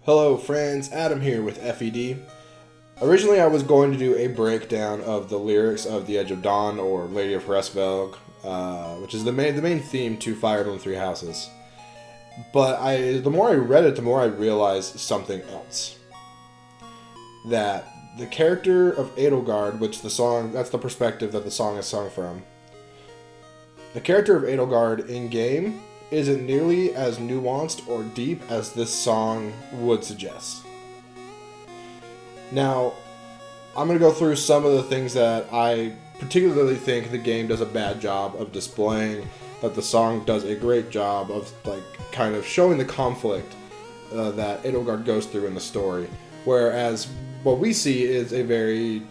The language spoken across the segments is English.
Hello friends, Adam here with FED. Originally I was going to do a breakdown of the lyrics of The Edge of Dawn or Lady of Hresvelg, which is the main theme to Fire Emblem Three Houses. But the more I read it, the more I realized something else. That the character of Edelgard, which that's the perspective that the song is sung from. The character of Edelgard in-game isn't nearly as nuanced or deep as this song would suggest. Now, I'm going to go through some of the things that I particularly think the game does a bad job of displaying, that the song does a great job of kind of showing the conflict that Edelgard goes through in the story. Whereas what we see is a very,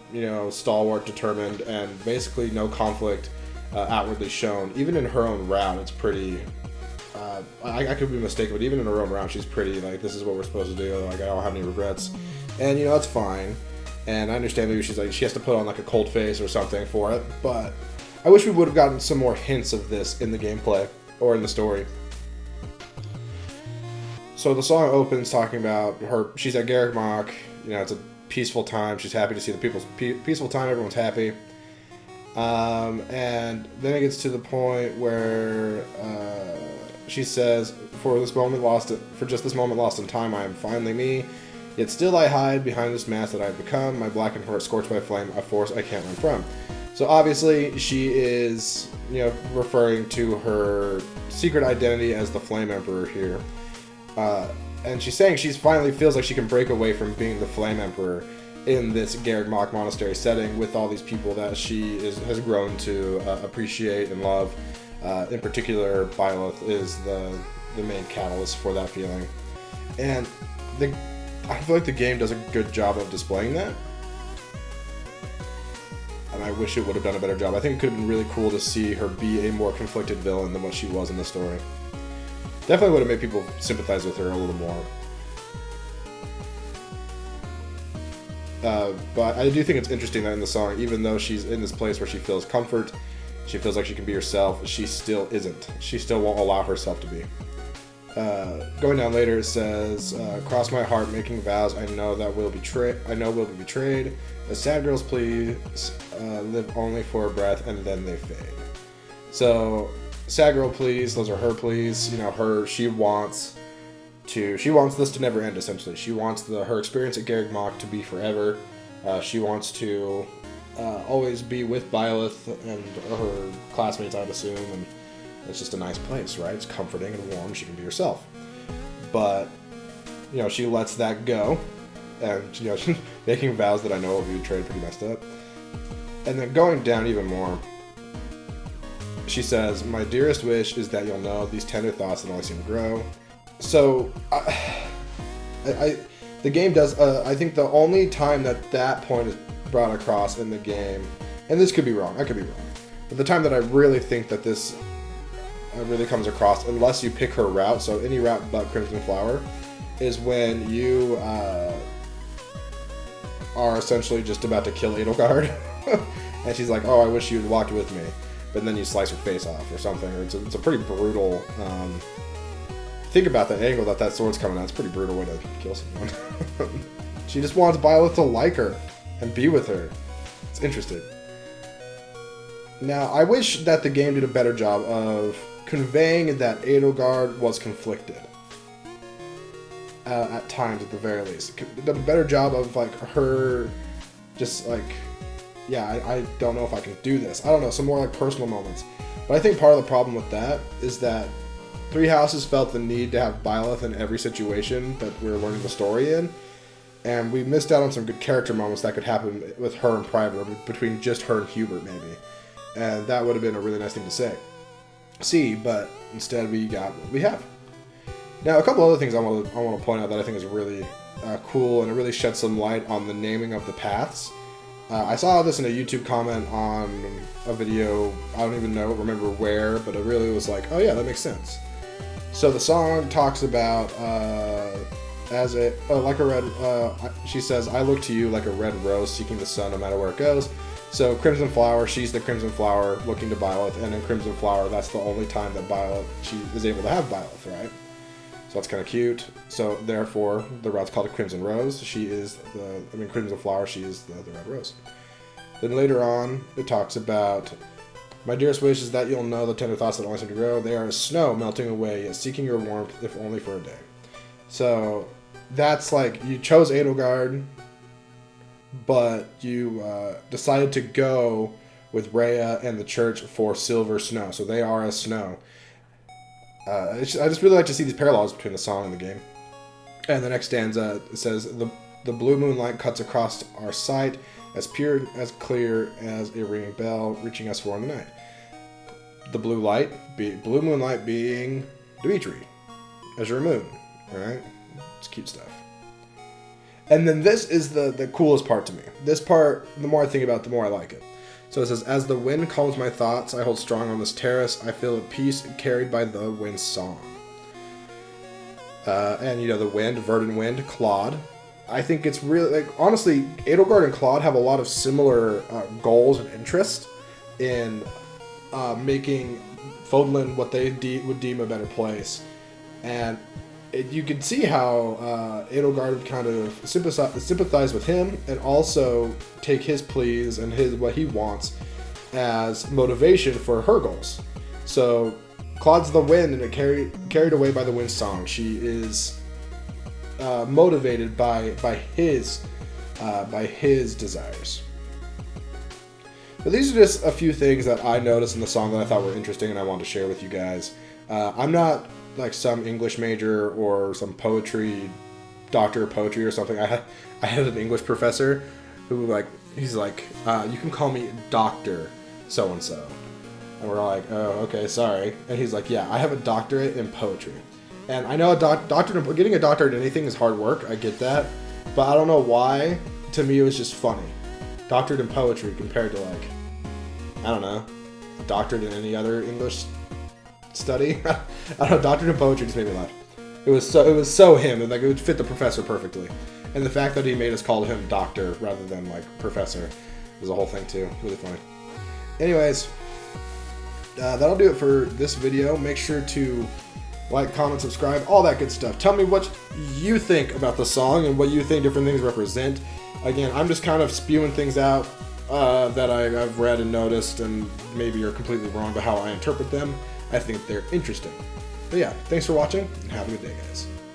stalwart, determined, and basically no conflict outwardly shown. Even in her own route, it's pretty... I could be mistaken, but even in her own round, she's pretty, this is what we're supposed to do, I don't have any regrets. And, that's fine. And I understand maybe she has to put on, a cold face or something for it, but I wish we would have gotten some more hints of this in the gameplay, or in the story. So the song opens talking about she's at Garreg Mach, it's a peaceful time, she's happy to see the people's peaceful time, everyone's happy. And then it gets to the point where, she says, for just this moment lost in time, I am finally me. Yet still I hide behind this mask that I have become, my blackened heart scorched by flame, a force I can't run from. So obviously she is, referring to her secret identity as the Flame Emperor here. And she's saying she finally feels like she can break away from being the Flame Emperor in this Garreg Mach monastery setting with all these people that she has grown to appreciate and love. In particular, Byleth is the main catalyst for that feeling. And I feel like the game does a good job of displaying that. And I wish it would have done a better job. I think it could have been really cool to see her be a more conflicted villain than what she was in the story. Definitely would have made people sympathize with her a little more. But I do think it's interesting that in the song, even though she's in this place where she feels comfort, she feels like she can be herself, she still isn't. She still won't allow herself to be. Going down later, it says, cross my heart, making vows, I know we'll be betrayed. As sad girls please, live only for a breath, and then they fade. So, sad girl please, those are her pleas. She wants this to never end, essentially. She wants her experience at Garreg Mach to be forever. She wants to always be with Byleth and her classmates, I'd assume, and it's just a nice place, right? It's comforting and warm, she can be herself. But, she lets that go, and, she's making vows that I know will be betrayed, pretty messed up. And then going down even more, she says, my dearest wish is that you'll know these tender thoughts that only seem to grow. So, the game does, I think the only time that point is brought across in the game, and this could be wrong, I could be wrong, but the time that I really think that this really comes across, unless you pick her route, so any route but Crimson Flower, is when you are essentially just about to kill Edelgard, and she's like, oh, I wish you had walked with me, but then you slice her face off or something, or it's a pretty brutal, think about that angle that sword's coming out, it's a pretty brutal way to kill someone. She just wants Byleth to like her and be with her. It's interesting. Now, I wish that the game did a better job of conveying that Edelgard was conflicted. At times, at the very least. Did a better job of, her just, I don't know if I can do this. I don't know, some more, personal moments. But I think part of the problem with that is that Three Houses felt the need to have Byleth in every situation that we're learning the story in. And we missed out on some good character moments that could happen with her in private, or between just her and Hubert, maybe. And that would have been a really nice thing to see, but instead we got what we have. Now, a couple other things I want to point out that I think is really cool, and it really sheds some light on the naming of the paths. I saw this in a YouTube comment on a video, I don't even remember where, but it really was like, oh yeah, that makes sense. So the song talks about, she says, I look to you like a red rose seeking the sun no matter where it goes. So Crimson Flower, she's the Crimson Flower looking to Byleth, and in Crimson Flower, that's the only time that she is able to have Byleth, right? that's kind of cute. So therefore, the route's called a Crimson Rose. She is Crimson Flower, she is the red rose. Then later on, it talks about, my dearest wish is that you'll know the tender thoughts that only seem to grow. They are as snow melting away, yet seeking your warmth, if only for a day. So that's like, you chose Edelgard, but you decided to go with Rhea and the church for Silver Snow. So they are as snow. I just really like to see these parallels between the song and the game. And the next stanza says, the blue moonlight cuts across our sight, as pure, as clear as a ringing bell, reaching us for the night. The blue moonlight being Dimitri, Azure Moon, right? It's cute stuff. And then this is the coolest part to me. This part, the more I think about it, the more I like it. So it says, as the wind calms my thoughts, I hold strong on this terrace. I feel at peace carried by the wind's song. And the wind, verdant wind, Claude. I think it's really, like, honestly, Edelgard and Claude have a lot of similar goals and interests in making Fodlan what they would deem a better place. And you can see how Edelgard would kind of sympathize with him and also take his pleas and what he wants as motivation for her goals. So Claude's the wind, and it carried away by the wind's song. She is motivated by his desires. But these are just a few things that I noticed in the song that I thought were interesting and I wanted to share with you guys. I'm not like some English major or some doctor of poetry or something. I had an English professor who he's like, you can call me Dr. So-and-so. And we're like, oh, okay, sorry. And he's like, yeah, I have a doctorate in poetry. And I know getting a doctorate in anything is hard work. I get that. But I don't know why. To me, it was just funny. Doctorate in poetry compared to I don't know, a doctorate in any other English study. I don't know, doctorate in poetry just made me laugh. It was so him, and it would fit the professor perfectly. And the fact that he made us call him doctor rather than professor was a whole thing too. Really funny. Anyways, that'll do it for this video. Make sure to like, comment, subscribe, all that good stuff. Tell me what you think about the song and what you think different things represent. Again, I'm just kind of spewing things out that I've read and noticed, and maybe you're completely wrong about how I interpret them. I think they're interesting. But yeah, thanks for watching, and have a good day, guys.